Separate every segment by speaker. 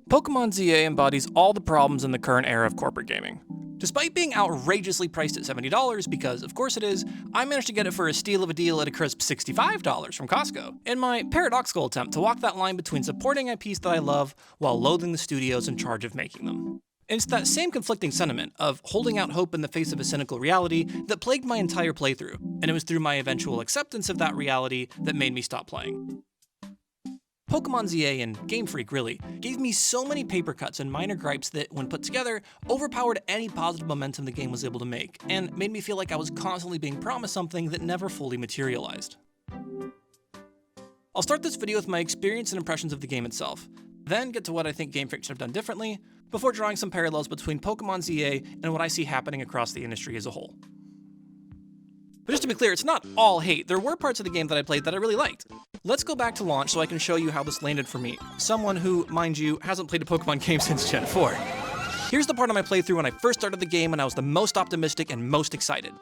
Speaker 1: Pokemon ZA embodies all the problems in the current era of corporate gaming. Despite being outrageously priced at $70, because of course it is, I managed to get it for a steal of a deal at a crisp $65 from Costco, in my paradoxical attempt to walk that line between supporting IPs that I love while loathing the studios in charge of making them. And it's that same conflicting sentiment of holding out hope in the face of a cynical reality that plagued my entire playthrough, and it was through my eventual acceptance of that reality that made me stop playing. Pokemon ZA and Game Freak, really, gave me so many paper cuts and minor gripes that, when put together, overpowered any positive momentum the game was able to make, and made me feel like I was constantly being promised something that never fully materialized. I'll start this video with my experience and impressions of the game itself, then get to what I think Game Freak should have done differently, before drawing some parallels between Pokemon ZA and what I see happening across the industry as a whole. But just to be clear, it's not all hate. There were parts of the game that I played that I really liked. Let's go back to launch so I can show you how this landed for me. Someone who, mind you, hasn't played a Pokemon game since Gen 4. Here's the part of my playthrough when I first started the game and I was the most optimistic and most excited.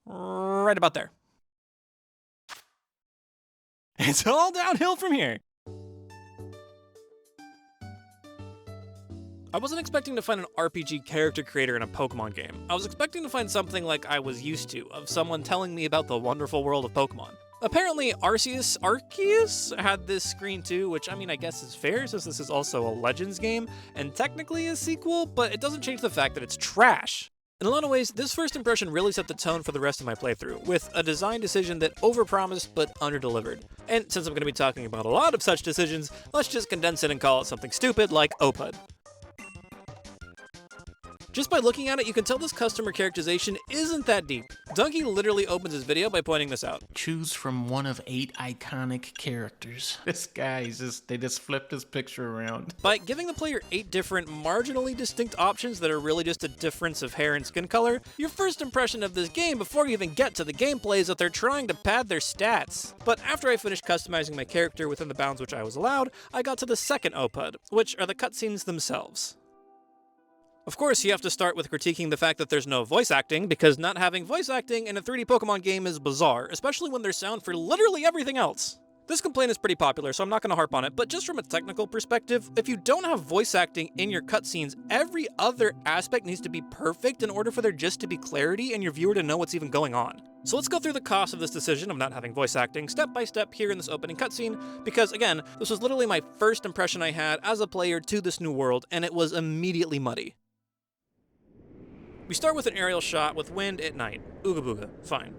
Speaker 1: Right about there. It's all downhill from here. I wasn't expecting to find an RPG character creator in a Pokemon game. I was expecting to find something like I was used to, of someone telling me about the wonderful world of Pokemon. Apparently, Arceus had this screen too, which I guess is fair since this is also a Legends game, and technically a sequel, but it doesn't change the fact that it's trash. In a lot of ways, this first impression really set the tone for the rest of my playthrough, with a design decision that overpromised but underdelivered. And since I'm going to be talking about a lot of such decisions, let's just condense it and call it something stupid like OPUD. Just by looking at it, you can tell this customer characterization isn't that deep. Donkey literally opens his video by pointing this out.
Speaker 2: Choose from one of 8 iconic characters. This guy, they just flipped his picture around.
Speaker 1: By giving the player 8 different, marginally distinct options that are really just a difference of hair and skin color, your first impression of this game before you even get to the gameplay is that they're trying to pad their stats. But after I finished customizing my character within the bounds which I was allowed, I got to the second OPUD, which are the cutscenes themselves. Of course, you have to start with critiquing the fact that there's no voice acting, because not having voice acting in a 3D Pokemon game is bizarre, especially when there's sound for literally everything else. This complaint is pretty popular, so I'm not going to harp on it, but just from a technical perspective, if you don't have voice acting in your cutscenes, every other aspect needs to be perfect in order for there just to be clarity and your viewer to know what's even going on. So let's go through the cost of this decision of not having voice acting step by step here in this opening cutscene, because again, this was literally my first impression I had as a player to this new world, and it was immediately muddy. We start with an aerial shot with wind at night. Ooga booga, fine.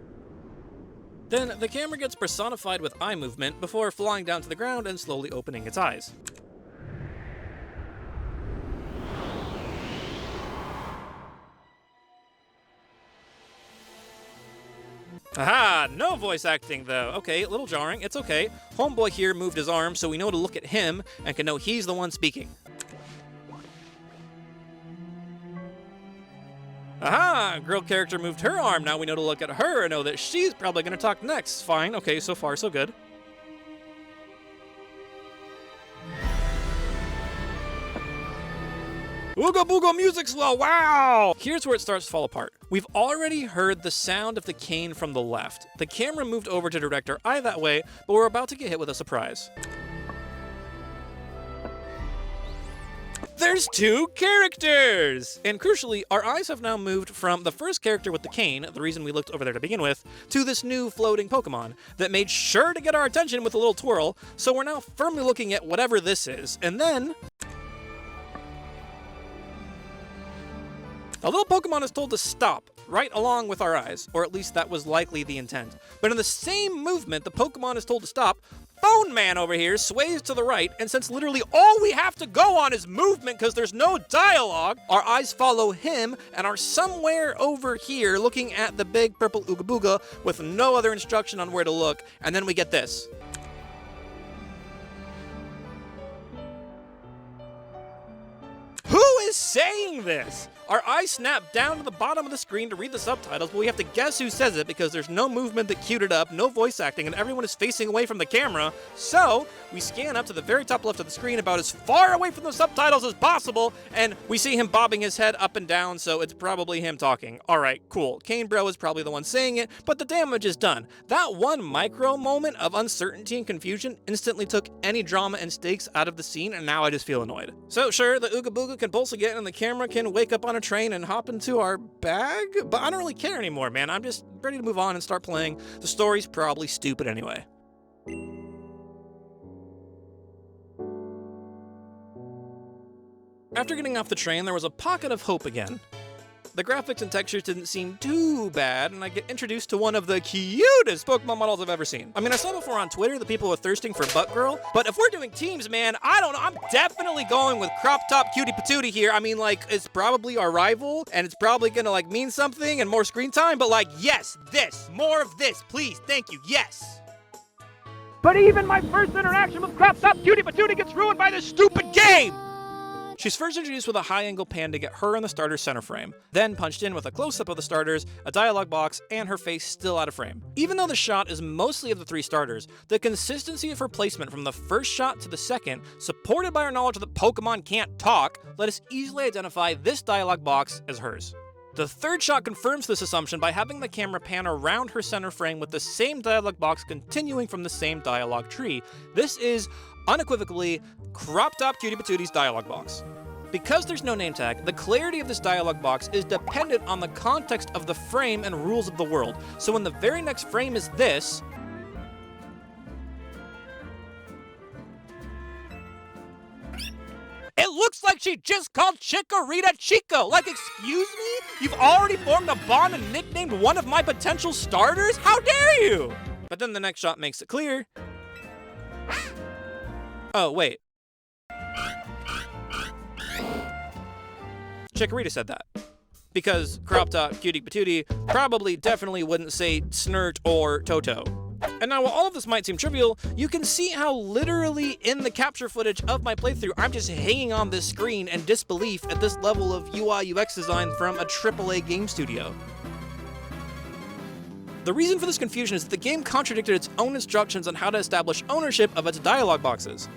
Speaker 1: Then the camera gets personified with eye movement before flying down to the ground and slowly opening its eyes. Aha! No voice acting though. Okay, a little jarring, it's okay. Homeboy here moved his arm so we know to look at him and can know he's the one speaking. Aha! Girl character moved her arm, now we know to look at her and know that she's probably gonna talk next. Fine, okay, so far so good. Ooga booga music slow, wow! Here's where it starts to fall apart. We've already heard the sound of the cane from the left. The camera moved over to direct our eye that way, but we're about to get hit with a surprise. There's 2 characters! And crucially, our eyes have now moved from the first character with the cane, the reason we looked over there to begin with, to this new floating Pokemon that made sure to get our attention with a little twirl, so we're now firmly looking at whatever this is, and then a little Pokemon is told to stop, right along with our eyes, or at least that was likely the intent. But in the same movement the Pokemon is told to stop, Bone Man over here sways to the right, and since literally all we have to go on is movement because there's no dialogue, our eyes follow him and are somewhere over here looking at the big purple Ooga Booga with no other instruction on where to look, and then we get this. Who is saying this? Our eyes snap down to the bottom of the screen to read the subtitles, but we have to guess who says it because there's no movement that queued it up, no voice acting, and everyone is facing away from the camera. So we scan up to the very top left of the screen, about as far away from the subtitles as possible, and we see him bobbing his head up and down, so it's probably him talking. Alright, cool. Kane Bro is probably the one saying it, but the damage is done. That one micro moment of uncertainty and confusion instantly took any drama and stakes out of the scene, and now I just feel annoyed. So sure, the Ooga Booga can pulse again, and the camera can wake up on a train and hop into our bag, but I don't really care anymore, man. I'm just ready to move on and start playing. The story's probably stupid anyway. After getting off the train, there was a pocket of hope again. The graphics and textures didn't seem too bad, and I get introduced to one of the cutest Pokemon models I've ever seen. I mean, I saw before on Twitter that people were thirsting for Butt Girl, but if we're doing teams, man, I don't know. I'm definitely going with Crop Top Cutie Patootie here. I mean, like, it's probably our rival, and it's probably gonna, like, mean something and more screen time, but, like, yes, this. More of this, please. Thank you. Yes. But even my first interaction with Crop Top Cutie Patootie gets ruined by this stupid game! She's first introduced with a high-angle pan to get her in the starter's center frame, then punched in with a close-up of the starters, a dialogue box, and her face still out of frame. Even though the shot is mostly of the three starters, the consistency of her placement from the first shot to the second, supported by our knowledge that Pokemon can't talk, let us easily identify this dialogue box as hers. The third shot confirms this assumption by having the camera pan around her center frame with the same dialogue box continuing from the same dialogue tree. This is unequivocally Crop Top Cutie Patootie's dialogue box. Because there's no name tag, the clarity of this dialogue box is dependent on the context of the frame and rules of the world. So when the very next frame is this, it looks like she just called Chikorita Chico. Like, excuse me? You've already formed a bond and nicknamed one of my potential starters? How dare you? But then the next shot makes it clear. Oh, wait. Chikorita said that. Because Crop Top Cutie Patootie probably definitely wouldn't say Snert or Toto. And now while all of this might seem trivial, you can see how literally in the capture footage of my playthrough, I'm just hanging on this screen in disbelief at this level of UI UX design from a AAA game studio. The reason for this confusion is that the game contradicted its own instructions on how to establish ownership of its dialogue boxes.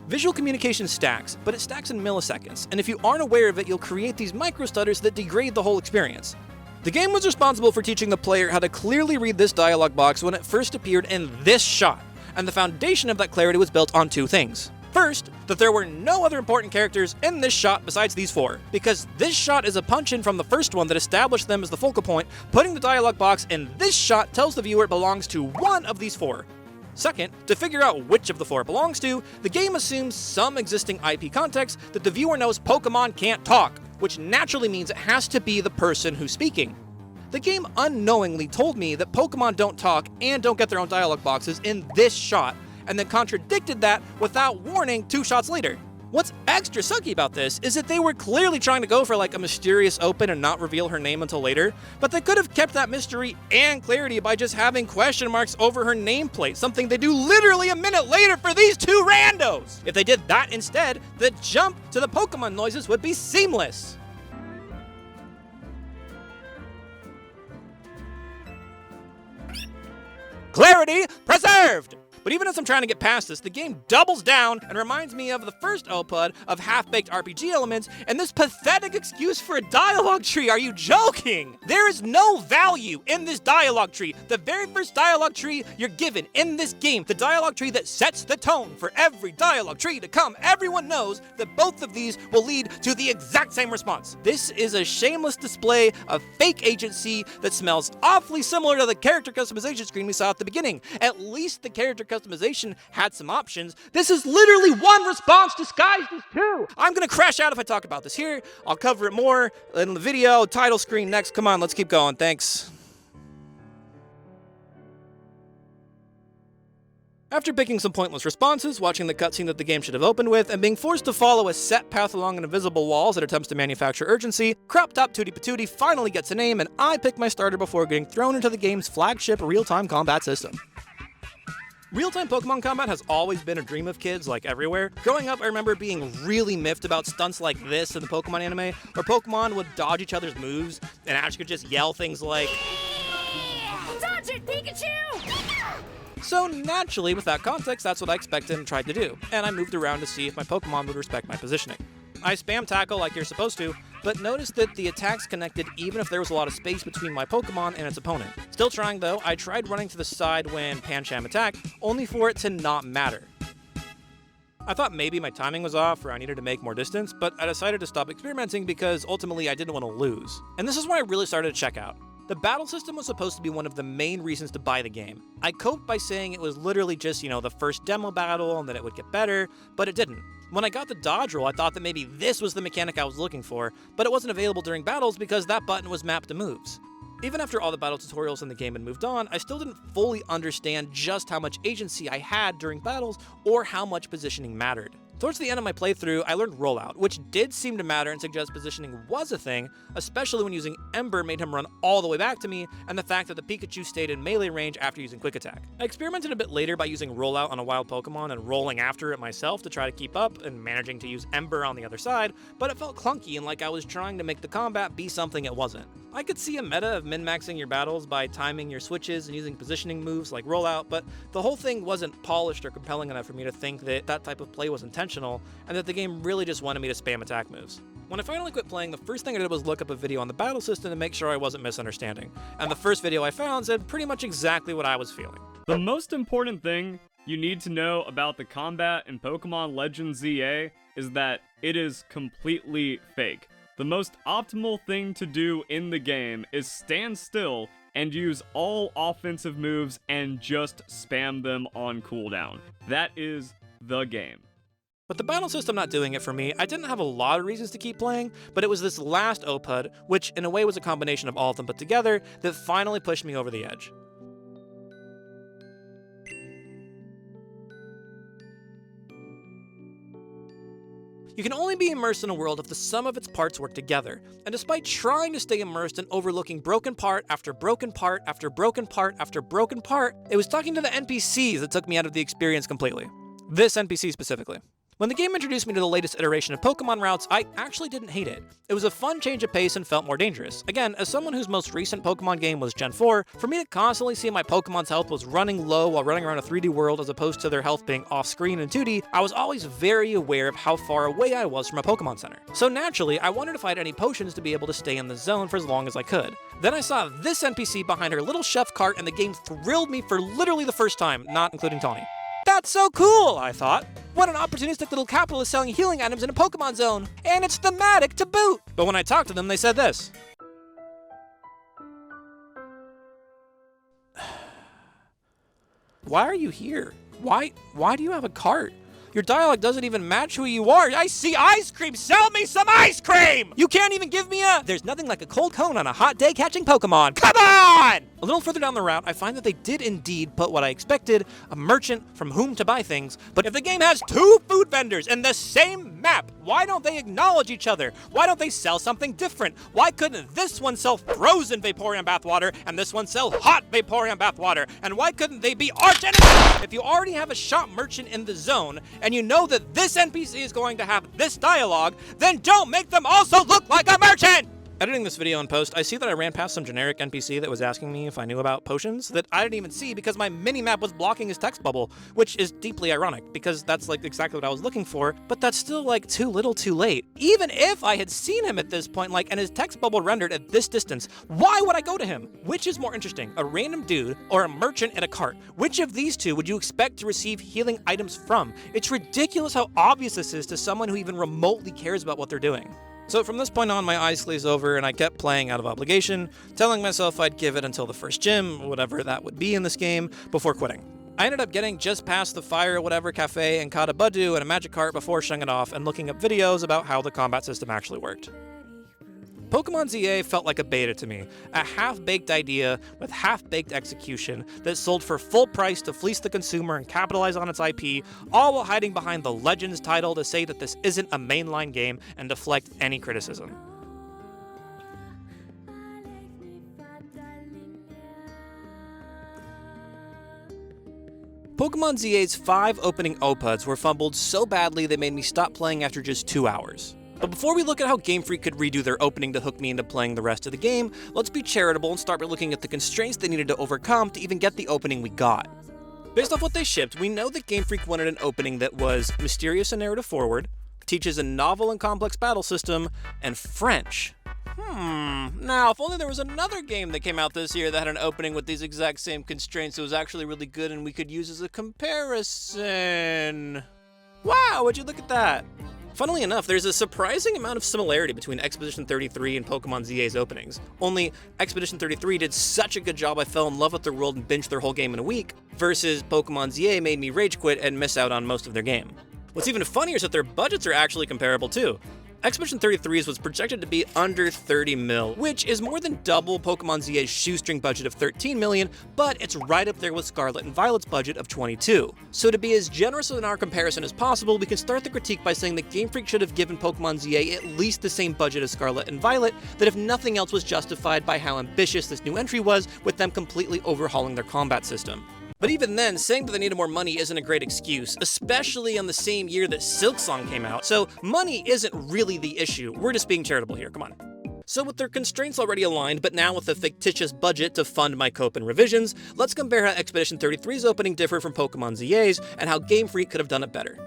Speaker 1: Visual communication stacks, but it stacks in milliseconds, and if you aren't aware of it, you'll create these microstutters that degrade the whole experience. The game was responsible for teaching the player how to clearly read this dialogue box when it first appeared in this shot, and the foundation of that clarity was built on two things. First, that there were no other important characters in this shot besides these four, because this shot is a punch-in from the first one that established them as the focal point. Putting the dialogue box in this shot tells the viewer it belongs to one of these four. Second, to figure out which of the four it belongs to, the game assumes some existing IP context that the viewer knows Pokemon can't talk, which naturally means it has to be the person who's speaking. The game unknowingly told me that Pokemon don't talk and don't get their own dialogue boxes in this shot, and then contradicted that without warning 2 shots later. What's extra sucky about this is that they were clearly trying to go for like a mysterious open and not reveal her name until later, but they could have kept that mystery and clarity by just having question marks over her nameplate, something they do literally a minute later for these 2 randos! If they did that instead, the jump to the Pokemon noises would be seamless. Clarity preserved! But even as I'm trying to get past this, the game doubles down and reminds me of the first OPUD of half-baked RPG elements and this pathetic excuse for a dialogue tree. Are you joking? There is no value in this dialogue tree. The very first dialogue tree you're given in this game, the dialogue tree that sets the tone for every dialogue tree to come, everyone knows that both of these will lead to the exact same response. This is a shameless display of fake agency that smells awfully similar to the character customization screen we saw at the beginning. At least the character customization had some options. This is literally one response disguised as 2. I'm gonna crash out if I talk about this here. I'll cover it more in the video, title screen next. Come on, let's keep going. Thanks. After picking some pointless responses, watching the cutscene that the game should have opened with, and being forced to follow a set path along an invisible wall that attempts to manufacture urgency, Crop Top Cutie Patootie finally gets a name, and I pick my starter before getting thrown into the game's flagship real-time combat system. Real-time Pokemon combat has always been a dream of kids, like everywhere. Growing up, I remember being really miffed about stunts like this in the Pokemon anime, where Pokemon would dodge each other's moves, and Ash could just yell things like,
Speaker 3: Dodge it, Pikachu!
Speaker 1: So naturally, with that context, that's what I expected and tried to do, and I moved around to see if my Pokemon would respect my positioning. I spam tackle like you're supposed to, but noticed that the attacks connected even if there was a lot of space between my Pokemon and its opponent. Still trying though, I tried running to the side when Pancham attacked, only for it to not matter. I thought maybe my timing was off or I needed to make more distance, but I decided to stop experimenting because ultimately I didn't want to lose. And this is where I really started to check out. The battle system was supposed to be one of the main reasons to buy the game. I coped by saying it was literally just, the first demo battle and that it would get better, but it didn't. When I got the dodge roll, I thought that maybe this was the mechanic I was looking for, but it wasn't available during battles because that button was mapped to moves. Even after all the battle tutorials in the game had moved on, I still didn't fully understand just how much agency I had during battles or how much positioning mattered. Towards the end of my playthrough, I learned rollout, which did seem to matter and suggest positioning was a thing, especially when using Ember made him run all the way back to me, and the fact that the Pikachu stayed in melee range after using Quick Attack. I experimented a bit later by using rollout on a wild Pokemon and rolling after it myself to try to keep up and managing to use Ember on the other side, but it felt clunky and like I was trying to make the combat be something it wasn't. I could see a meta of min-maxing your battles by timing your switches and using positioning moves like rollout, but the whole thing wasn't polished or compelling enough for me to think that that type of play was intentional, and that the game really just wanted me to spam attack moves. When I finally quit playing, the first thing I did was look up a video on the battle system to make sure I wasn't misunderstanding, and the first video I found said pretty much exactly what I was feeling.
Speaker 4: The most important thing you need to know about the combat in Pokemon Legends ZA is that it is completely fake. The most optimal thing to do in the game is stand still and use all offensive moves and just spam them on cooldown. That is the game.
Speaker 1: With the battle system not doing it for me, I didn't have a lot of reasons to keep playing, but it was this last OPUD, which in a way was a combination of all of them put together, that finally pushed me over the edge. You can only be immersed in a world if the sum of its parts work together, and despite trying to stay immersed and overlooking broken part after broken part after broken part after broken part, it was talking to the NPCs that took me out of the experience completely. This NPC specifically. When the game introduced me to the latest iteration of Pokemon routes, I actually didn't hate it. It was a fun change of pace and felt more dangerous. Again, as someone whose most recent Pokemon game was Gen 4, for me to constantly see my Pokemon's health was running low while running around a 3D world as opposed to their health being off-screen in 2D, I was always very aware of how far away I was from a Pokemon Center. So naturally, I wondered if I had any potions to be able to stay in the zone for as long as I could. Then I saw this NPC behind her little chef cart and the game thrilled me for literally the first time, not including Tawny. That's so cool, I thought. What an opportunistic little capitalist selling healing items in a Pokemon zone. And it's thematic to boot. But when I talked to them, they said this. Why are you here? Why do you have a cart? Your dialogue doesn't even match who you are. I see ice cream. Sell me some ice cream! You can't even give me a... There's nothing like a cold cone on a hot day catching Pokemon. Come on! A little further down the route, I find that they did indeed put what I expected, a merchant from whom to buy things. But if the game has two food vendors in the same map, why don't they acknowledge each other? Why don't they sell something different? Why couldn't this one sell frozen Vaporeon bathwater and this one sell hot Vaporeon bathwater? And why couldn't they be arch enemies? If you already have a shop merchant in the zone, and you know that this NPC is going to have this dialogue, then don't make them also look like a merchant! Editing this video in post, I see that I ran past some generic NPC that was asking me if I knew about potions that I didn't even see because my mini-map was blocking his text bubble, which is deeply ironic because that's exactly what I was looking for, but that's still too little too late. Even if I had seen him at this point, and his text bubble rendered at this distance, why would I go to him? Which is more interesting, a random dude or a merchant in a cart? Which of these two would you expect to receive healing items from? It's ridiculous how obvious this is to someone who even remotely cares about what they're doing. So from this point on, my eyes glazed over and I kept playing out of obligation, telling myself I'd give it until the first gym, whatever that would be in this game, before quitting. I ended up getting just past the fire or whatever cafe and caught a Budu and a magic cart before shutting it off and looking up videos about how the combat system actually worked. Pokemon ZA felt like a beta to me, a half-baked idea with half-baked execution that sold for full price to fleece the consumer and capitalize on its IP, all while hiding behind the Legends title to say that this isn't a mainline game and deflect any criticism. Pokemon ZA's 5 opening OPUDs were fumbled so badly they made me stop playing after just 2 hours. But before we look at how Game Freak could redo their opening to hook me into playing the rest of the game, let's be charitable and start by looking at the constraints they needed to overcome to even get the opening we got. Based off what they shipped, we know that Game Freak wanted an opening that was mysterious and narrative forward, teaches a novel and complex battle system, and French. Now, if only there was another game that came out this year that had an opening with these exact same constraints that was actually really good and we could use as a comparison. Wow, would you look at that? Funnily enough, there's a surprising amount of similarity between Expedition 33 and Pokemon ZA's openings. Only Expedition 33 did such a good job I fell in love with their world and binged their whole game in a week, versus Pokemon ZA made me rage quit and miss out on most of their game. What's even funnier is that their budgets are actually comparable too. Expedition 33's was projected to be under 30 mil, which is more than double Pokemon ZA's shoestring budget of 13 million, but it's right up there with Scarlet and Violet's budget of 22. So to be as generous in our comparison as possible, we can start the critique by saying that Game Freak should have given Pokemon ZA at least the same budget as Scarlet and Violet, that if nothing else was justified by how ambitious this new entry was, with them completely overhauling their combat system. But even then, saying that they needed more money isn't a great excuse, especially on the same year that Silksong came out, so money isn't really the issue. We're just being charitable here, come on. So with their constraints already aligned, but now with a fictitious budget to fund my cope and revisions, let's compare how Expedition 33's opening differed from Pokemon ZA's, and how Game Freak could have done it better.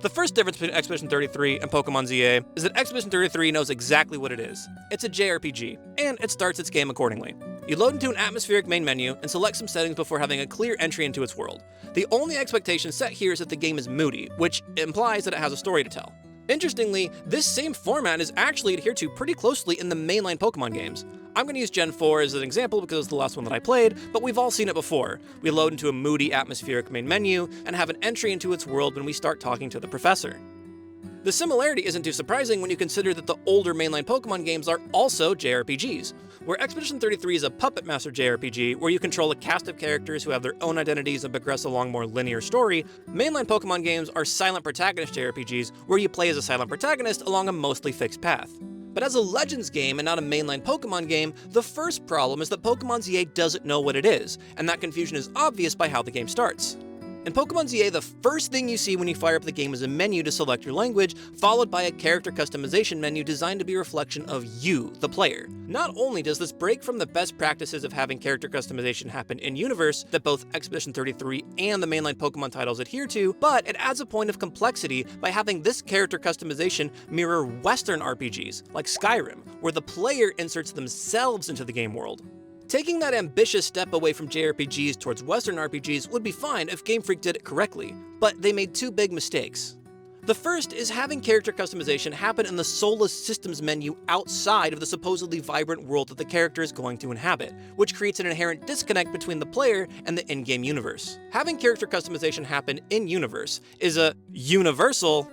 Speaker 1: The first difference between Expedition 33 and Pokemon ZA is that Expedition 33 knows exactly what it is. It's a JRPG, and it starts its game accordingly. You load into an atmospheric main menu and select some settings before having a clear entry into its world. The only expectation set here is that the game is moody, which implies that it has a story to tell. Interestingly, this same format is actually adhered to pretty closely in the mainline Pokemon games. I'm going to use Gen 4 as an example because it's the last one that I played, but we've all seen it before. We load into a moody atmospheric main menu and have an entry into its world when we start talking to the professor. The similarity isn't too surprising when you consider that the older mainline Pokemon games are also JRPGs, where Expedition 33 is a Puppet Master JRPG where you control a cast of characters who have their own identities and progress along more linear story. Mainline Pokemon games are silent protagonist JRPGs where you play as a silent protagonist along a mostly fixed path. But as a Legends game and not a mainline Pokemon game, the first problem is that Pokemon ZA doesn't know what it is, and that confusion is obvious by how the game starts. In Pokemon ZA, the first thing you see when you fire up the game is a menu to select your language, followed by a character customization menu designed to be a reflection of you, the player. Not only does this break from the best practices of having character customization happen in-universe that both Expedition 33 and the mainline Pokemon titles adhere to, but it adds a point of complexity by having this character customization mirror Western RPGs, like Skyrim, where the player inserts themselves into the game world. Taking that ambitious step away from JRPGs towards Western RPGs would be fine if Game Freak did it correctly, but they made two big mistakes. The first is having character customization happen in the soulless systems menu outside of the supposedly vibrant world that the character is going to inhabit, which creates an inherent disconnect between the player and the in-game universe. Having character customization happen in-universe is a universal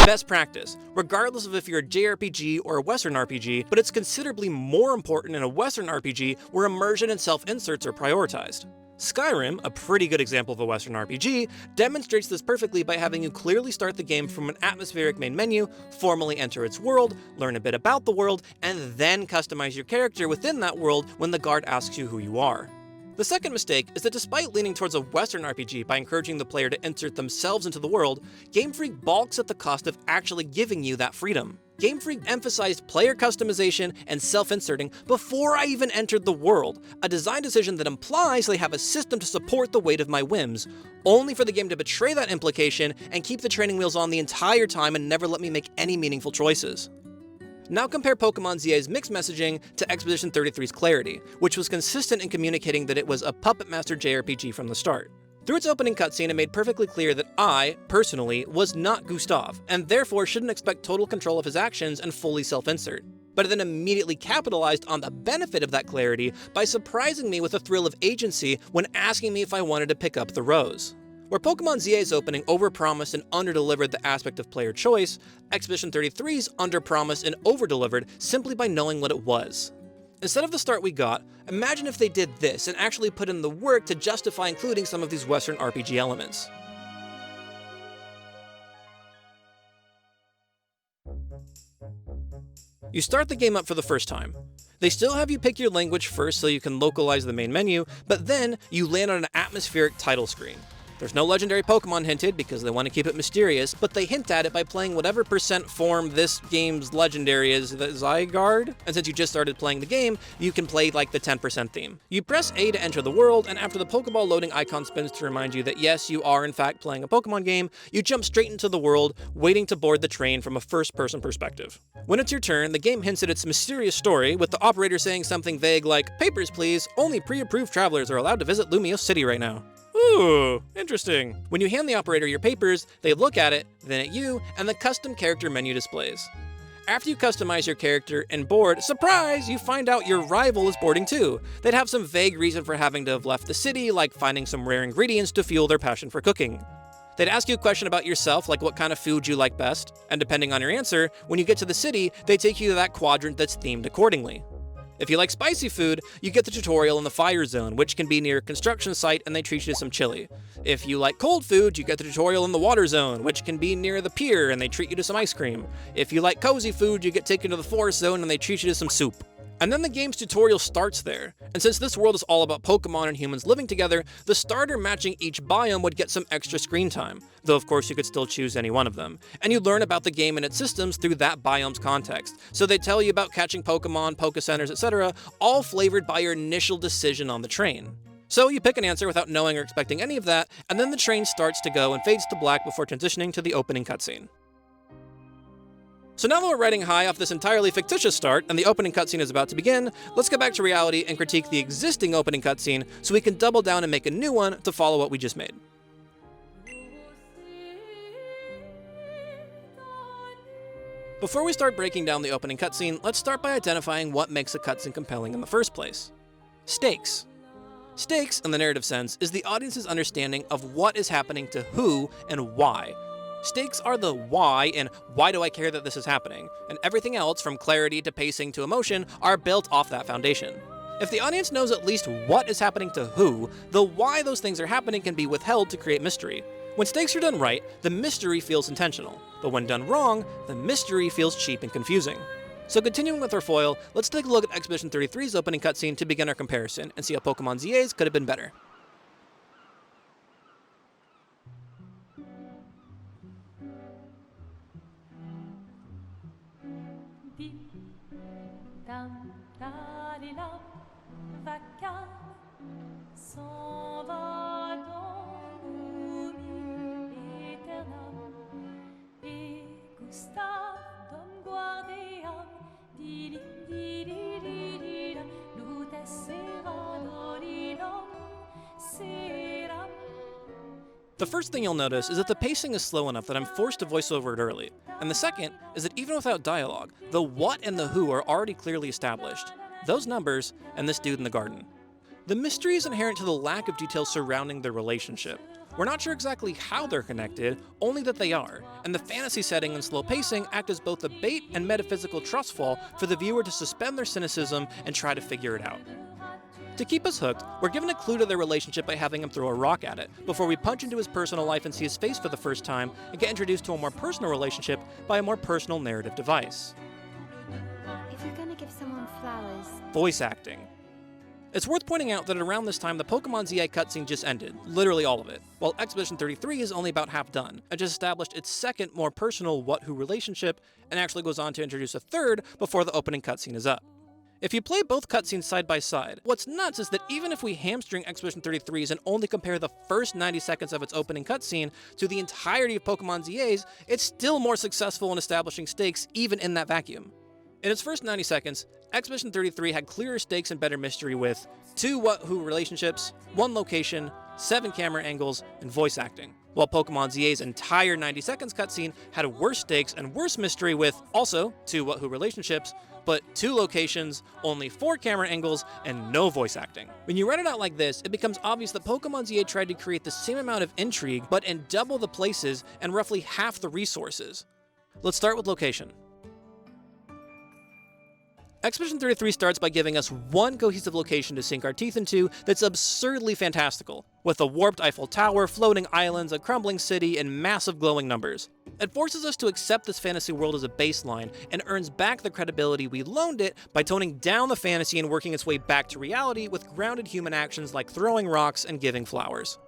Speaker 1: best practice, regardless of if you're a JRPG or a Western RPG, but it's considerably more important in a Western RPG where immersion and self-inserts are prioritized. Skyrim, a pretty good example of a Western RPG, demonstrates this perfectly by having you clearly start the game from an atmospheric main menu, formally enter its world, learn a bit about the world, and then customize your character within that world when the guard asks you who you are. The second mistake is that despite leaning towards a Western RPG by encouraging the player to insert themselves into the world, Game Freak balks at the cost of actually giving you that freedom. Game Freak emphasized player customization and self-inserting before I even entered the world, a design decision that implies they have a system to support the weight of my whims, only for the game to betray that implication and keep the training wheels on the entire time and never let me make any meaningful choices. Now compare Pokemon ZA's mixed messaging to Expedition 33's clarity, which was consistent in communicating that it was a Puppet Master JRPG from the start. Through its opening cutscene, it made perfectly clear that I, personally, was not Gustav, and therefore shouldn't expect total control of his actions and fully self-insert. But it then immediately capitalized on the benefit of that clarity by surprising me with a thrill of agency when asking me if I wanted to pick up the rose. Where Pokemon ZA's opening overpromised and underdelivered the aspect of player choice, Expedition 33's underpromised and overdelivered simply by knowing what it was. Instead of the start we got, imagine if they did this and actually put in the work to justify including some of these Western RPG elements. You start the game up for the first time. They still have you pick your language first so you can localize the main menu, but then you land on an atmospheric title screen. There's no legendary Pokemon hinted because they want to keep it mysterious, but they hint at it by playing whatever percent form this game's legendary is, the Zygarde? And since you just started playing the game, you can play like the 10% theme. You press A to enter the world, and after the Pokeball loading icon spins to remind you that yes, you are in fact playing a Pokemon game, you jump straight into the world, waiting to board the train from a first-person perspective. When it's your turn, the game hints at its mysterious story, with the operator saying something vague like, "Papers please, only pre-approved travelers are allowed to visit Lumiose City right now." Ooh, interesting. When you hand the operator your papers, they look at it, then at you, and the custom character menu displays. After you customize your character and board, surprise, you find out your rival is boarding too. They'd have some vague reason for having to have left the city, like finding some rare ingredients to fuel their passion for cooking. They'd ask you a question about yourself, like what kind of food you like best, and depending on your answer, when you get to the city, they take you to that quadrant that's themed accordingly. If you like spicy food, you get the tutorial in the fire zone, which can be near a construction site and they treat you to some chili. If you like cold food, you get the tutorial in the water zone, which can be near the pier and they treat you to some ice cream. If you like cozy food, you get taken to the forest zone and they treat you to some soup. And then the game's tutorial starts there. And since this world is all about Pokemon and humans living together, the starter matching each biome would get some extra screen time, though of course you could still choose any one of them. And you learn about the game and its systems through that biome's context. So they tell you about catching Pokemon, Pokecenters, etc., all flavored by your initial decision on the train. So you pick an answer without knowing or expecting any of that, and then the train starts to go and fades to black before transitioning to the opening cutscene. So now that we're riding high off this entirely fictitious start, and the opening cutscene is about to begin, let's get back to reality and critique the existing opening cutscene so we can double down and make a new one to follow what we just made. Before we start breaking down the opening cutscene, let's start by identifying what makes a cutscene compelling in the first place. Stakes. Stakes, in the narrative sense, is the audience's understanding of what is happening to who and why. Stakes are the why and why do I care that this is happening, and everything else from clarity to pacing to emotion are built off that foundation. If the audience knows at least what is happening to who, the why those things are happening can be withheld to create mystery. When stakes are done right, the mystery feels intentional, but when done wrong, the mystery feels cheap and confusing. So continuing with our foil, let's take a look at Expedition 33's opening cutscene to begin our comparison and see how Pokemon ZA's could have been better. The first thing you'll notice is that the pacing is slow enough that I'm forced to voice over it early. And the second is that even without dialogue, the what and the who are already clearly established. Those numbers and this dude in the garden. The mystery is inherent to the lack of details surrounding their relationship. We're not sure exactly how they're connected, only that they are, and the fantasy setting and slow pacing act as both a bait and metaphysical trust fall for the viewer to suspend their cynicism and try to figure it out. To keep us hooked, we're given a clue to their relationship by having him throw a rock at it, before we punch into his personal life and see his face for the first time, and get introduced to a more personal relationship by a more personal narrative device.
Speaker 3: If you're gonna give someone flowers...
Speaker 1: Voice acting. It's worth pointing out that around this time the Pokemon ZA cutscene just ended, literally all of it, while Expedition 33 is only about half done, and just established its second, more personal what-who relationship, and actually goes on to introduce a third before the opening cutscene is up. If you play both cutscenes side by side, what's nuts is that even if we hamstring Expedition 33's and only compare the first 90 seconds of its opening cutscene to the entirety of Pokemon ZA's, it's still more successful in establishing stakes even in that vacuum. In its first 90 seconds, Expedition 33 had clearer stakes and better mystery with 2 what-who relationships, 1 location, 7 camera angles, and voice acting. While Pokemon ZA's entire 90 seconds cutscene had worse stakes and worse mystery with also 2 what-who relationships, but 2 locations, only 4 camera angles, and no voice acting. When you read it out like this, it becomes obvious that Pokemon ZA tried to create the same amount of intrigue, but in double the places and roughly half the resources. Let's start with location. Expedition 33 starts by giving us one cohesive location to sink our teeth into that's absurdly fantastical, with a warped Eiffel Tower, floating islands, a crumbling city, and massive glowing numbers. It forces us to accept this fantasy world as a baseline, and earns back the credibility we loaned it by toning down the fantasy and working its way back to reality with grounded human actions like throwing rocks and giving flowers.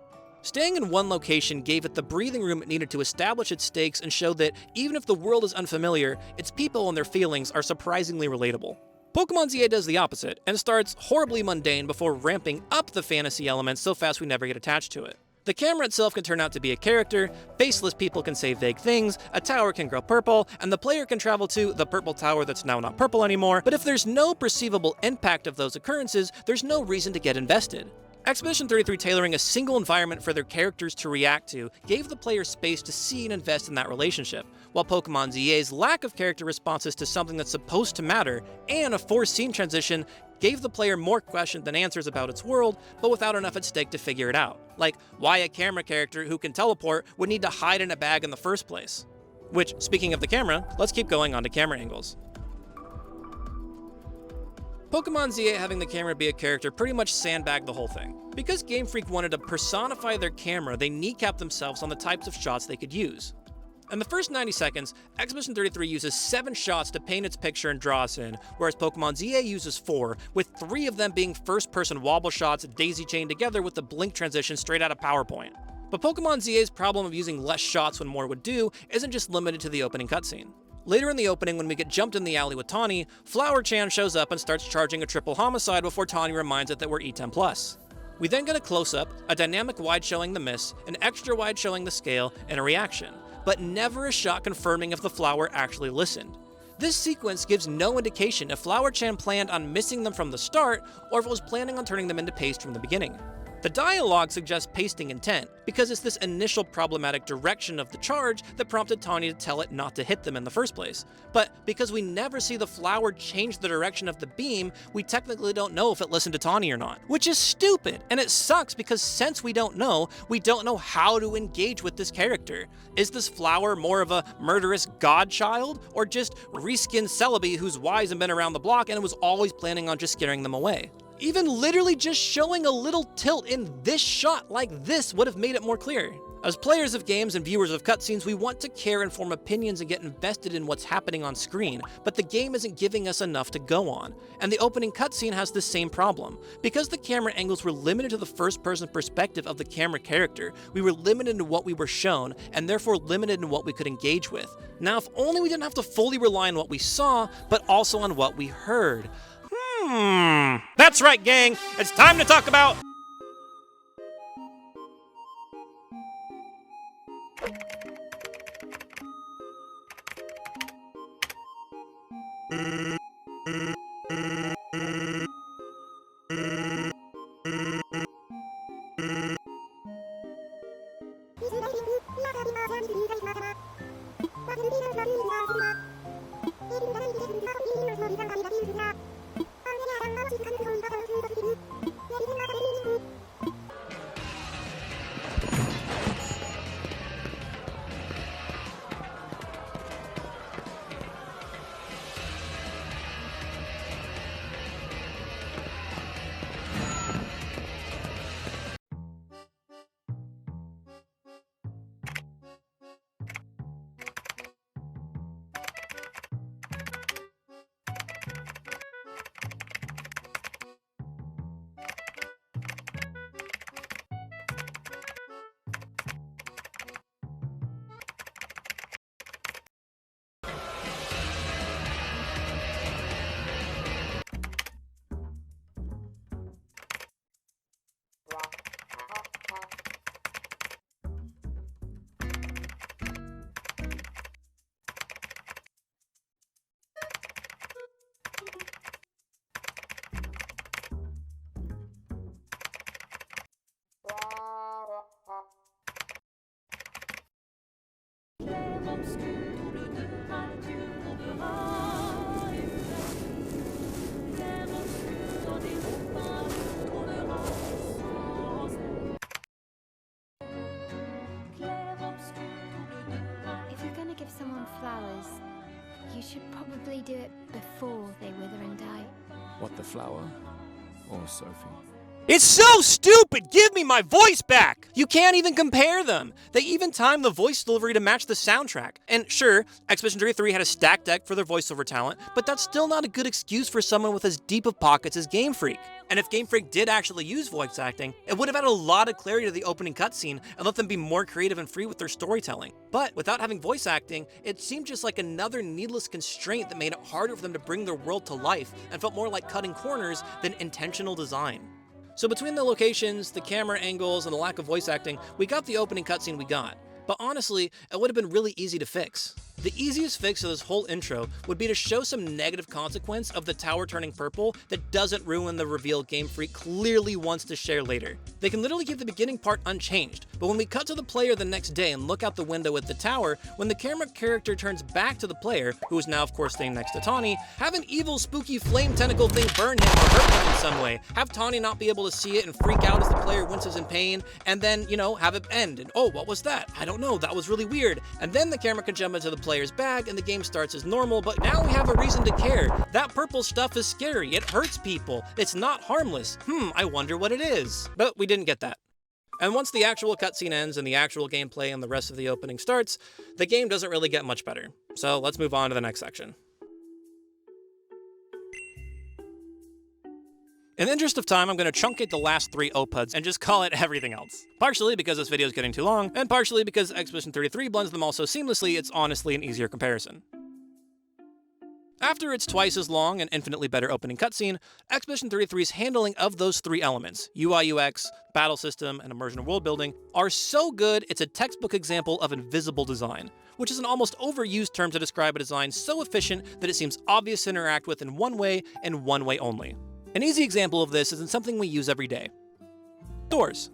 Speaker 1: Staying in one location gave it the breathing room it needed to establish its stakes and show that even if the world is unfamiliar, its people and their feelings are surprisingly relatable. Pokemon ZA does the opposite, and starts horribly mundane before ramping up the fantasy elements so fast we never get attached to it. The camera itself can turn out to be a character, faceless people can say vague things, a tower can grow purple, and the player can travel to the purple tower that's now not purple anymore, but if there's no perceivable impact of those occurrences, there's no reason to get invested. Expedition 33 tailoring a single environment for their characters to react to gave the player space to see and invest in that relationship, while Pokemon ZA's lack of character responses to something that's supposed to matter and a forced scene transition gave the player more questions than answers about its world, but without enough at stake to figure it out. Like, why a camera character who can teleport would need to hide in a bag in the first place. Which, speaking of the camera, let's keep going on to camera angles. Pokemon ZA having the camera be a character pretty much sandbagged the whole thing. Because Game Freak wanted to personify their camera, they kneecapped themselves on the types of shots they could use. In the first 90 seconds, Expedition 33 uses 7 shots to paint its picture and draw us in, whereas Pokemon ZA uses 4, with 3 of them being first-person wobble shots daisy-chained together with the blink transition straight out of PowerPoint. But Pokemon ZA's problem of using less shots when more would do isn't just limited to the opening cutscene. Later in the opening, when we get jumped in the alley with Tawny, Flower Chan shows up and starts charging a triple homicide before Tawny reminds it that we're E10+. We then get a close-up, a dynamic wide showing the miss, an extra wide showing the scale, and a reaction, but never a shot confirming if the flower actually listened. This sequence gives no indication if Flower Chan planned on missing them from the start, or if it was planning on turning them into paste from the beginning. The dialogue suggests pasting intent, because it's this initial problematic direction of the charge that prompted Tawny to tell it not to hit them in the first place. But because we never see the flower change the direction of the beam, we technically don't know if it listened to Tawny or not. Which is stupid, and it sucks because since we don't know how to engage with this character. Is this flower more of a murderous godchild, or just reskinned Celebi who's wise and been around the block and was always planning on just scaring them away? Even literally just showing a little tilt in this shot like this would have made it more clear. As players of games and viewers of cutscenes, we want to care and form opinions and get invested in what's happening on screen, but the game isn't giving us enough to go on. And the opening cutscene has the same problem. Because the camera angles were limited to the first-person perspective of the camera character, we were limited in what we were shown, and therefore limited in what we could engage with. Now, if only we didn't have to fully rely on what we saw, but also on what we heard. That's right, gang. It's time to talk about...
Speaker 3: If you're gonna give someone flowers, You should probably do it before they wither and die.
Speaker 5: What, the flower? Or Sophie?
Speaker 1: It's so stupid! Give me my voice back! You can't even compare them! They even timed the voice delivery to match the soundtrack. And sure, Expedition 33 had a stacked deck for their voiceover talent, but that's still not a good excuse for someone with as deep of pockets as Game Freak. And if Game Freak did actually use voice acting, it would have added a lot of clarity to the opening cutscene and let them be more creative and free with their storytelling. But without having voice acting, it seemed just like another needless constraint that made it harder for them to bring their world to life and felt more like cutting corners than intentional design. So between the locations, the camera angles, and the lack of voice acting, we got the opening cutscene we got. But honestly, it would have been really easy to fix. The easiest fix of this whole intro would be to show some negative consequence of the tower turning purple that doesn't ruin the reveal Game Freak clearly wants to share later. They can literally keep the beginning part unchanged, but when we cut to the player the next day and look out the window at the tower, when the camera character turns back to the player, who is now of course staying next to Tawny, have an evil spooky flame tentacle thing burn him or hurt him in some way, have Tawny not be able to see it and freak out as the player winces in pain, and then, have it end, and oh, what was that? I don't know, that was really weird. And then the camera can jump into the player's bag and the game starts as normal, but now we have a reason to care. That purple stuff is scary, it hurts people, it's not harmless. I wonder what it is. But we didn't get that. And once the actual cutscene ends and the actual gameplay and the rest of the opening starts, the game doesn't really get much better. So let's move on to the next section. In the interest of time, I'm going to truncate the last 3 OPUDs and just call it everything else. Partially because this video is getting too long, and partially because Expedition 33 blends them all so seamlessly, it's honestly an easier comparison. After its twice as long and infinitely better opening cutscene, Expedition 33's handling of those 3 elements, UI UX, battle system, and immersion and world building, are so good it's a textbook example of invisible design, which is an almost overused term to describe a design so efficient that it seems obvious to interact with in one way and one way only. An easy example of this is in something we use every day. Doors.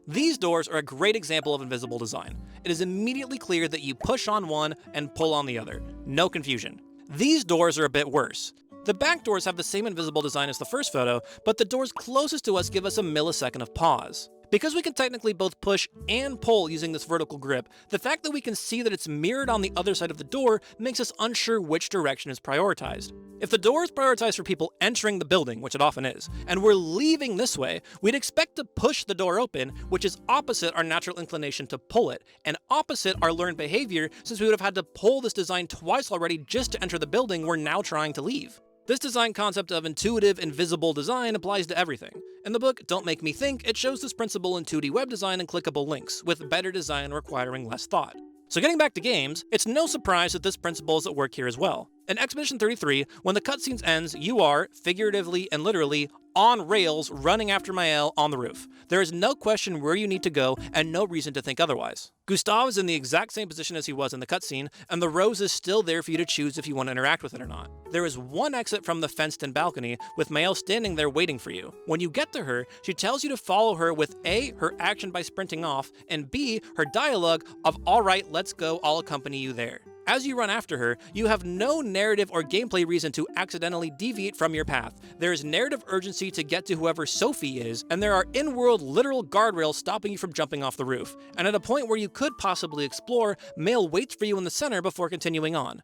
Speaker 1: These doors are a great example of invisible design. It is immediately clear that you push on one and pull on the other. No confusion. These doors are a bit worse. The back doors have the same invisible design as the first photo, but the doors closest to us give us a millisecond of pause. Because we can technically both push and pull using this vertical grip, the fact that we can see that it's mirrored on the other side of the door makes us unsure which direction is prioritized. If the door is prioritized for people entering the building, which it often is, and we're leaving this way, we'd expect to push the door open, which is opposite our natural inclination to pull it, and opposite our learned behavior since we would have had to pull this design twice already just to enter the building we're now trying to leave. This design concept of intuitive, invisible design applies to everything. In the book, Don't Make Me Think, it shows this principle in 2D web design and clickable links, with better design requiring less thought. So getting back to games, it's no surprise that this principle is at work here as well. In Expedition 33, when the cutscenes ends, you are, figuratively and literally, on rails running after Maël on the roof. There is no question where you need to go and no reason to think otherwise. Gustav is in the exact same position as he was in the cutscene, and the rose is still there for you to choose if you want to interact with it or not. There is one exit from the fenced-in balcony, with Maël standing there waiting for you. When you get to her, she tells you to follow her with A, her action by sprinting off, and B, her dialogue of "alright, let's go, I'll accompany you there." As you run after her, you have no narrative or gameplay reason to accidentally deviate from your path. There is narrative urgency to get to whoever Sophie is, and there are in-world literal guardrails stopping you from jumping off the roof. And at a point where you could possibly explore, Maël waits for you in the center before continuing on.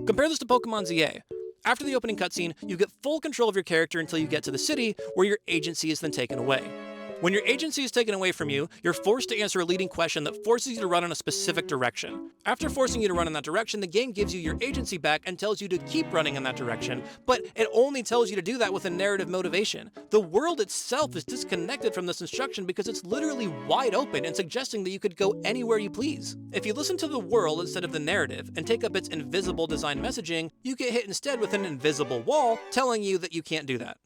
Speaker 1: Compare this to Pokemon ZA. After the opening cutscene, you get full control of your character until you get to the city, where your agency is then taken away. When your agency is taken away from you, you're forced to answer a leading question that forces you to run in a specific direction. After forcing you to run in that direction, the game gives you your agency back and tells you to keep running in that direction, but it only tells you to do that with a narrative motivation. The world itself is disconnected from this instruction because it's literally wide open and suggesting that you could go anywhere you please. If you listen to the world instead of the narrative and take up its invisible design messaging, you get hit instead with an invisible wall telling you that you can't do that.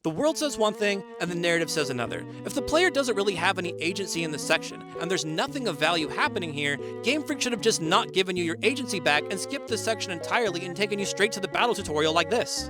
Speaker 1: The world says one thing, and the narrative says another. If the player doesn't really have any agency in this section, and there's nothing of value happening here, Game Freak should have just not given you your agency back and skipped this section entirely and taken you straight to the battle tutorial like this.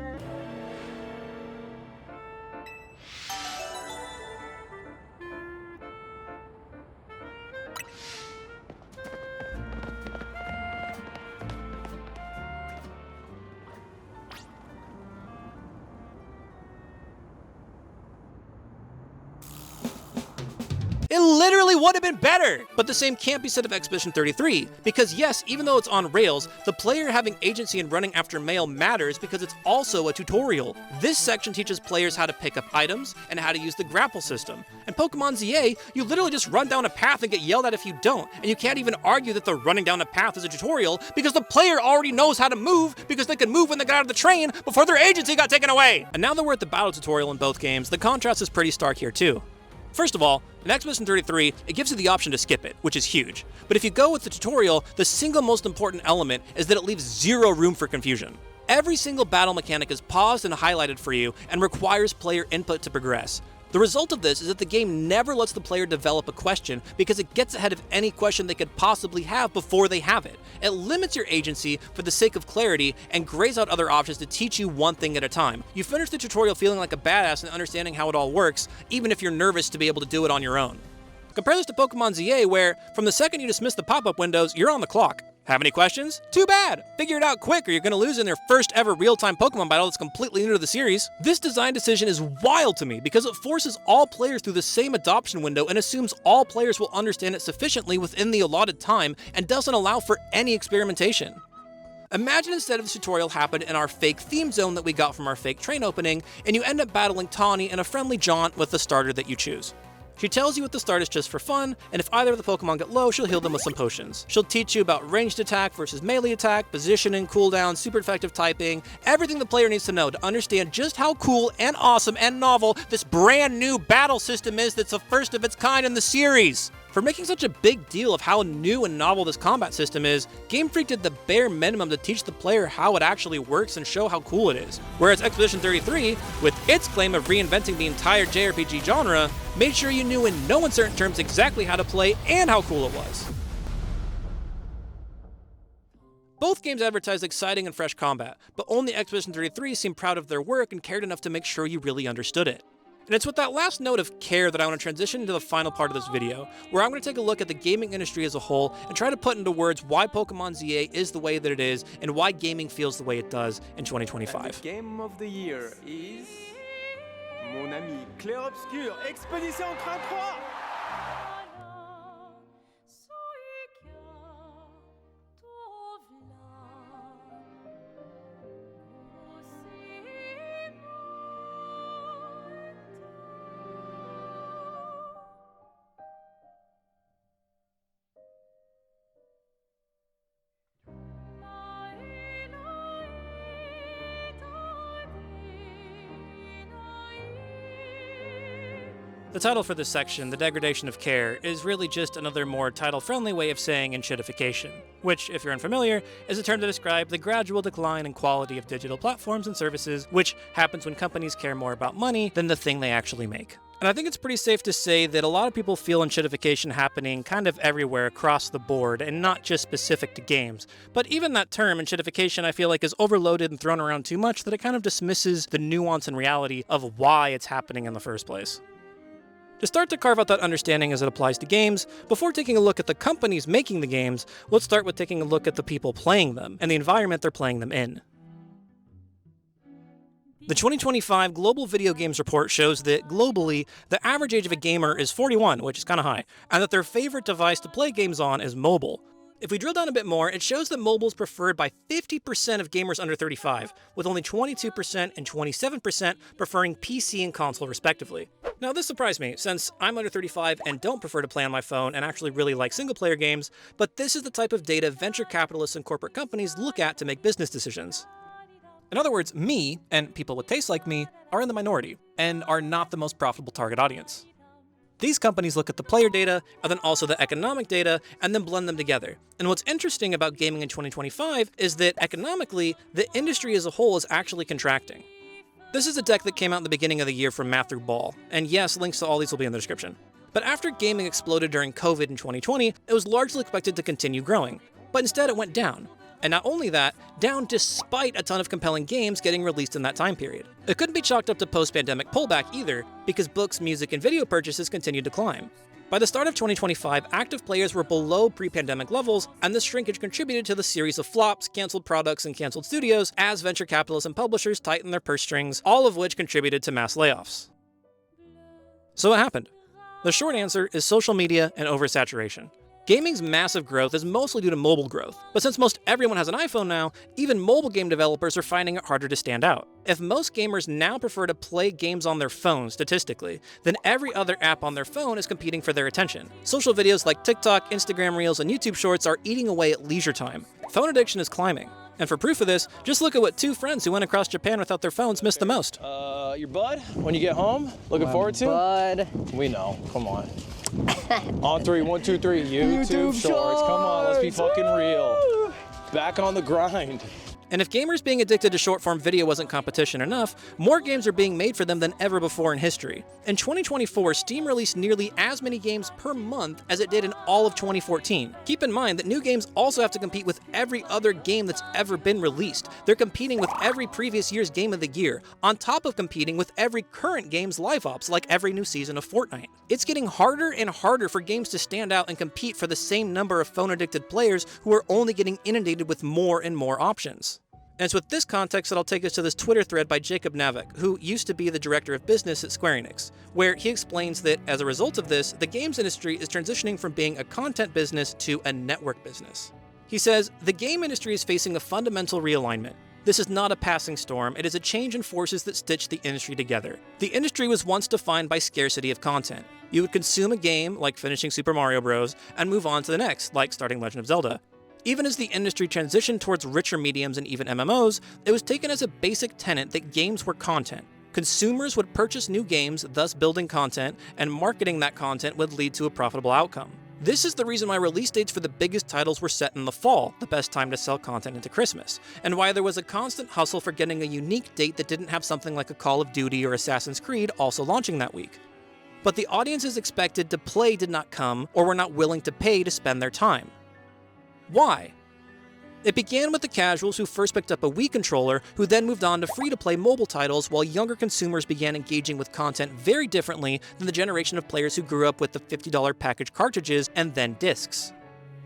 Speaker 1: It literally would have been better! But the same can't be said of Expedition 33, because yes, even though it's on rails, the player having agency in running after mail matters because it's also a tutorial. This section teaches players how to pick up items and how to use the grapple system. In Pokemon ZA, you literally just run down a path and get yelled at if you don't, and you can't even argue that the running down a path is a tutorial because the player already knows how to move because they could move when they got out of the train before their agency got taken away! And now that we're at the battle tutorial in both games, the contrast is pretty stark here too. First of all, in Expedition 33, it gives you the option to skip it, which is huge. But if you go with the tutorial, the single most important element is that it leaves zero room for confusion. Every single battle mechanic is paused and highlighted for you and requires player input to progress. The result of this is that the game never lets the player develop a question because it gets ahead of any question they could possibly have before they have it. It limits your agency for the sake of clarity and grays out other options to teach you one thing at a time. You finish the tutorial feeling like a badass and understanding how it all works, even if you're nervous to be able to do it on your own. Compare this to Pokemon ZA where, from the second you dismiss the pop-up windows, you're on the clock. Have any questions? Too bad! Figure it out quick or you're gonna lose in their first ever real-time Pokemon battle that's completely new to the series. This design decision is wild to me because it forces all players through the same adoption window and assumes all players will understand it sufficiently within the allotted time and doesn't allow for any experimentation. Imagine instead of this tutorial happened in our fake theme zone that we got from our fake train opening, and you end up battling Tawny in a friendly jaunt with the starter that you choose. She tells you at the start it's just for fun, and if either of the Pokemon get low, she'll heal them with some potions. She'll teach you about ranged attack versus melee attack, positioning, cooldown, super effective typing, everything the player needs to know to understand just how cool and awesome and novel this brand new battle system is that's the first of its kind in the series. For making such a big deal of how new and novel this combat system is, Game Freak did the bare minimum to teach the player how it actually works and show how cool it is. Whereas Expedition 33, with its claim of reinventing the entire JRPG genre, made sure you knew in no uncertain terms exactly how to play and how cool it was. Both games advertised exciting and fresh combat, but only Expedition 33 seemed proud of their work and cared enough to make sure you really understood it. And it's with that last note of care that I want to transition into the final part of this video, where I'm going to take a look at the gaming industry as a whole and try to put into words why Pokemon ZA is the way that it is and why gaming feels the way it does in 2025.
Speaker 5: And the game of the year is mon ami Clair Obscur, Expédition 33.
Speaker 1: The title for this section, The Degradation of Care, is really just another more title-friendly way of saying enshittification, which, if you're unfamiliar, is a term to describe the gradual decline in quality of digital platforms and services, which happens when companies care more about money than the thing they actually make. And I think it's pretty safe to say that a lot of people feel enshittification happening kind of everywhere across the board, and not just specific to games. But even that term, enshittification, I feel like is overloaded and thrown around too much that it kind of dismisses the nuance and reality of why it's happening in the first place. To start to carve out that understanding as it applies to games, before taking a look at the companies making the games, let's start with taking a look at the people playing them and the environment they're playing them in. The 2025 Global Video Games Report shows that, globally, the average age of a gamer is 41, which is kind of high, and that their favorite device to play games on is mobile. If we drill down a bit more, it shows that mobile is preferred by 50% of gamers under 35, with only 22% and 27% preferring PC and console respectively. Now this surprised me, since I'm under 35 and don't prefer to play on my phone and actually really like single-player games, but this is the type of data venture capitalists and corporate companies look at to make business decisions. In other words, me, and people with tastes like me, are in the minority, and are not the most profitable target audience. These companies look at the player data, and then also the economic data, and then blend them together. And what's interesting about gaming in 2025 is that economically, the industry as a whole is actually contracting. This is a deck that came out in the beginning of the year from Math Through Ball, and yes, links to all these will be in the description. But after gaming exploded during COVID in 2020, it was largely expected to continue growing, but instead it went down. And not only that, down despite a ton of compelling games getting released in that time period. It couldn't be chalked up to post-pandemic pullback either, because books, music, and video purchases continued to climb. By the start of 2025, active players were below pre-pandemic levels, and this shrinkage contributed to the series of flops, canceled products, and canceled studios as venture capitalists and publishers tightened their purse strings, all of which contributed to mass layoffs. So what happened? The short answer is social media and oversaturation. Gaming's massive growth is mostly due to mobile growth, but since most everyone has an iPhone now, even mobile game developers are finding it harder to stand out. If most gamers now prefer to play games on their phone statistically, then every other app on their phone is competing for their attention. Social videos like TikTok, Instagram Reels, and YouTube Shorts are eating away at leisure time. Phone addiction is climbing. And for proof of this, just look at what two friends who went across Japan without their phones missed the most.
Speaker 6: Your bud, when you get home, looking forward to?
Speaker 7: Bud.
Speaker 6: We know, come on. On three, 1, 2, 3, YouTube Shorts. Come on, let's be fucking real. Back on the grind.
Speaker 1: And if gamers being addicted to short-form video wasn't competition enough, more games are being made for them than ever before in history. In 2024, Steam released nearly as many games per month as it did in all of 2014. Keep in mind that new games also have to compete with every other game that's ever been released. They're competing with every previous year's Game of the Year, on top of competing with every current game's live ops, like every new season of Fortnite. It's getting harder and harder for games to stand out and compete for the same number of phone-addicted players who are only getting inundated with more and more options. And it's with this context that I'll take us to this Twitter thread by Jacob Navik, who used to be the director of business at Square Enix, where he explains that as a result of this, the games industry is transitioning from being a content business to a network business. He says, "The game industry is facing a fundamental realignment. This is not a passing storm, it is a change in forces that stitch the industry together. The industry was once defined by scarcity of content. You would consume a game, like finishing Super Mario Bros., and move on to the next, like starting Legend of Zelda. Even as the industry transitioned towards richer mediums and even MMOs, it was taken as a basic tenet that games were content. Consumers would purchase new games, thus building content, and marketing that content would lead to a profitable outcome. This is the reason why release dates for the biggest titles were set in the fall, the best time to sell content into Christmas, and why there was a constant hustle for getting a unique date that didn't have something like a Call of Duty or Assassin's Creed also launching that week. But the audiences expected to play did not come, or were not willing to pay to spend their time. Why? It began with the casuals who first picked up a Wii controller, who then moved on to free-to-play mobile titles, while younger consumers began engaging with content very differently than the generation of players who grew up with the $50 package cartridges and then discs.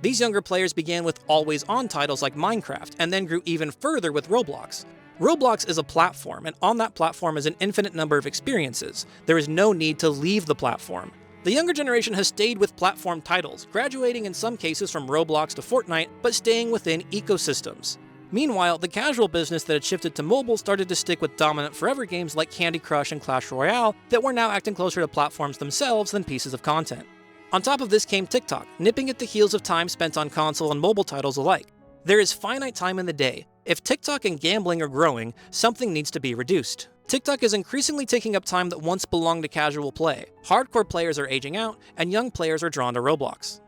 Speaker 1: These younger players began with always-on titles like Minecraft, and then grew even further with Roblox. Roblox is a platform, and on that platform is an infinite number of experiences. There is no need to leave the platform. The younger generation has stayed with platform titles, graduating in some cases from Roblox to Fortnite, but staying within ecosystems. Meanwhile, the casual business that had shifted to mobile started to stick with dominant forever games like Candy Crush and Clash Royale that were now acting closer to platforms themselves than pieces of content. On top of this came TikTok, nipping at the heels of time spent on console and mobile titles alike. There is finite time in the day. If TikTok and gambling are growing, something needs to be reduced. TikTok is increasingly taking up time that once belonged to casual play. Hardcore players are aging out, and young players are drawn to Roblox.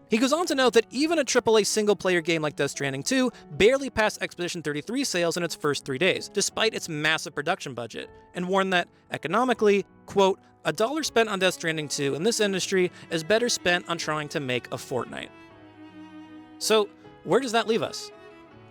Speaker 1: He goes on to note that even a AAA single-player game like Death Stranding 2 barely passed Expedition 33 sales in its first 3 days, despite its massive production budget, and warned that, economically, quote, "A dollar spent on Death Stranding 2 in this industry is better spent on trying to make a Fortnite." So, where does that leave us?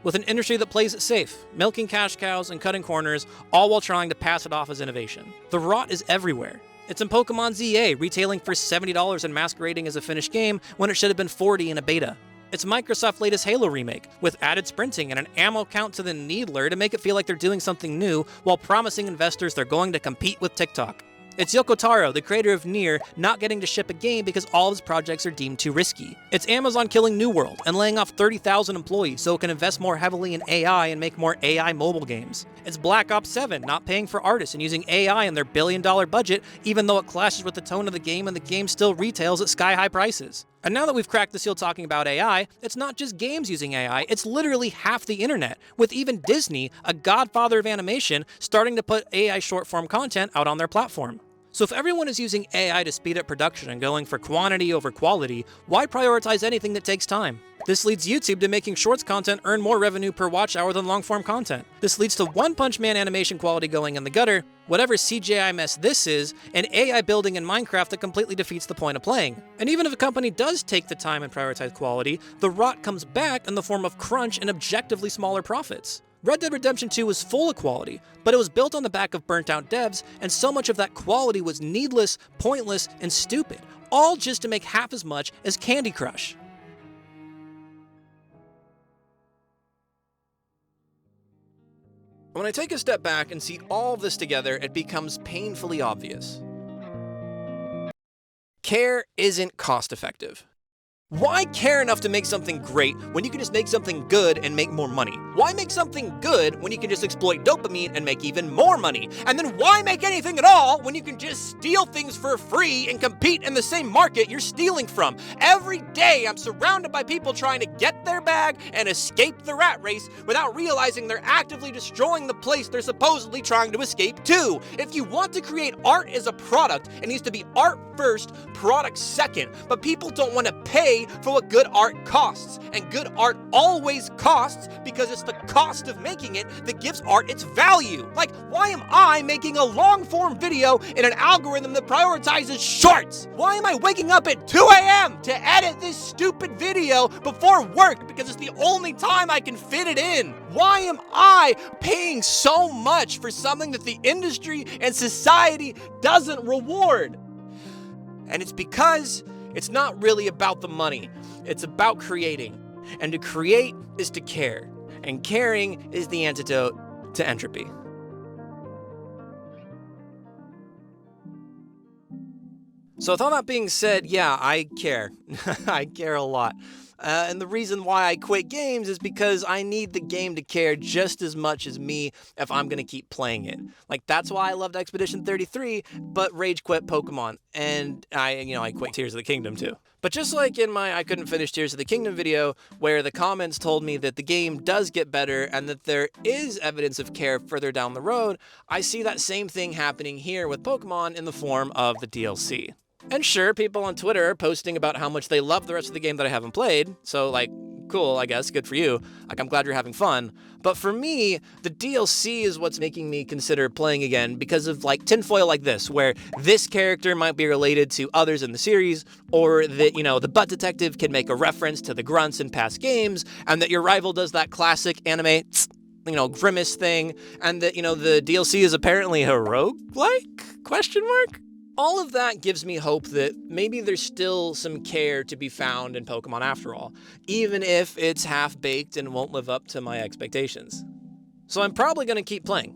Speaker 1: With an industry that plays it safe, milking cash cows and cutting corners, all while trying to pass it off as innovation. The rot is everywhere. It's in Pokemon ZA, retailing for $70 and masquerading as a finished game when it should have been $40 in a beta. It's Microsoft's latest Halo remake, with added sprinting and an ammo count to the needler to make it feel like they're doing something new, while promising investors they're going to compete with TikTok. It's Yoko Taro, the creator of Nier, not getting to ship a game because all of his projects are deemed too risky. It's Amazon killing New World and laying off 30,000 employees so it can invest more heavily in AI and make more AI mobile games. It's Black Ops 7 not paying for artists and using AI in their billion-dollar budget, even though it clashes with the tone of the game and the game still retails at sky-high prices. And now that we've cracked the seal talking about AI, it's not just games using AI, it's literally half the internet, with even Disney, a godfather of animation, starting to put AI short-form content out on their platform. So if everyone is using AI to speed up production and going for quantity over quality, why prioritize anything that takes time? This leads YouTube to making shorts content earn more revenue per watch hour than long-form content. This leads to One Punch Man animation quality going in the gutter, whatever CGI mess this is, and AI building in Minecraft that completely defeats the point of playing. And even if a company does take the time and prioritize quality, the rot comes back in the form of crunch and objectively smaller profits. Red Dead Redemption 2 was full of quality, but it was built on the back of burnt-out devs, and so much of that quality was needless, pointless, and stupid, all just to make half as much as Candy Crush. When I take a step back and see all of this together, it becomes painfully obvious. Care isn't cost effective. Why care enough to make something great when you can just make something good and make more money? Why make something good when you can just exploit dopamine and make even more money? And then why make anything at all when you can just steal things for free and compete in the same market you're stealing from? Every day I'm surrounded by people trying to get their bag and escape the rat race without realizing they're actively destroying the place they're supposedly trying to escape to. If you want to create art as a product, it needs to be art first, product second. But people don't want to pay for what good art costs. And good art always costs because it's the cost of making it that gives art its value. Like, why am I making a long-form video in an algorithm that prioritizes shorts? Why am I waking up at 2 a.m. to edit this stupid video before work because it's the only time I can fit it in? Why am I paying so much for something that the industry and society doesn't reward? And it's because it's not really about the money. It's about creating. And to create is to care. And caring is the antidote to entropy. So with all that being said, yeah, I care. I care a lot. And the reason why I quit games is because I need the game to care just as much as me if I'm going to keep playing it. Like, that's why I loved Expedition 33, but rage quit Pokemon. And I quit Tears of the Kingdom too. But just like in my I couldn't finish Tears of the Kingdom video, where the comments told me that the game does get better and that there is evidence of care further down the road, I see that same thing happening here with Pokemon in the form of the DLC. And sure, people on Twitter are posting about how much they love the rest of the game that I haven't played, so like, cool, I guess, good for you. Like, I'm glad you're having fun. But for me, the DLC is what's making me consider playing again because of like tinfoil like this, where this character might be related to others in the series, or that, the butt detective can make a reference to the grunts in past games, and that your rival does that classic anime grimace thing, and that, the DLC is apparently a roguelike? Question mark? All of that gives me hope that maybe there's still some care to be found in Pokemon after all, even if it's half-baked and won't live up to my expectations. So I'm probably going to keep playing,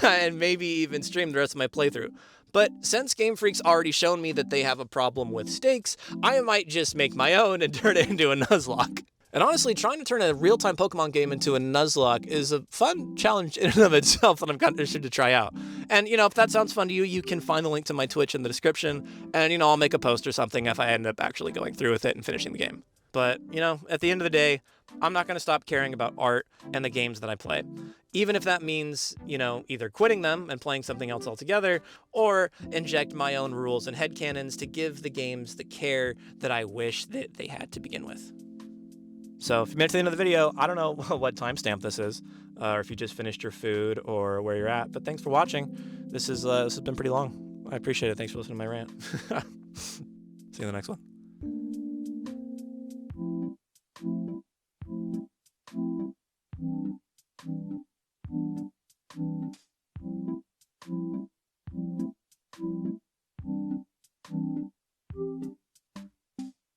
Speaker 1: and maybe even stream the rest of my playthrough. But since Game Freak's already shown me that they have a problem with stakes, I might just make my own and turn it into a Nuzlocke. And honestly, trying to turn a real-time Pokemon game into a Nuzlocke is a fun challenge in and of itself that I'm kind of interested to try out. And, if that sounds fun to you, you can find the link to my Twitch in the description, and, I'll make a post or something if I end up actually going through with it and finishing the game. But, at the end of the day, I'm not going to stop caring about art and the games that I play. Even if that means, either quitting them and playing something else altogether, or inject my own rules and headcanons to give the games the care that I wish that they had to begin with. So if you made it to the end of the video, I don't know what timestamp this is, or if you just finished your food or where you're at, but thanks for watching. This has been pretty long. I appreciate it. Thanks for listening to my rant. See you in the next one.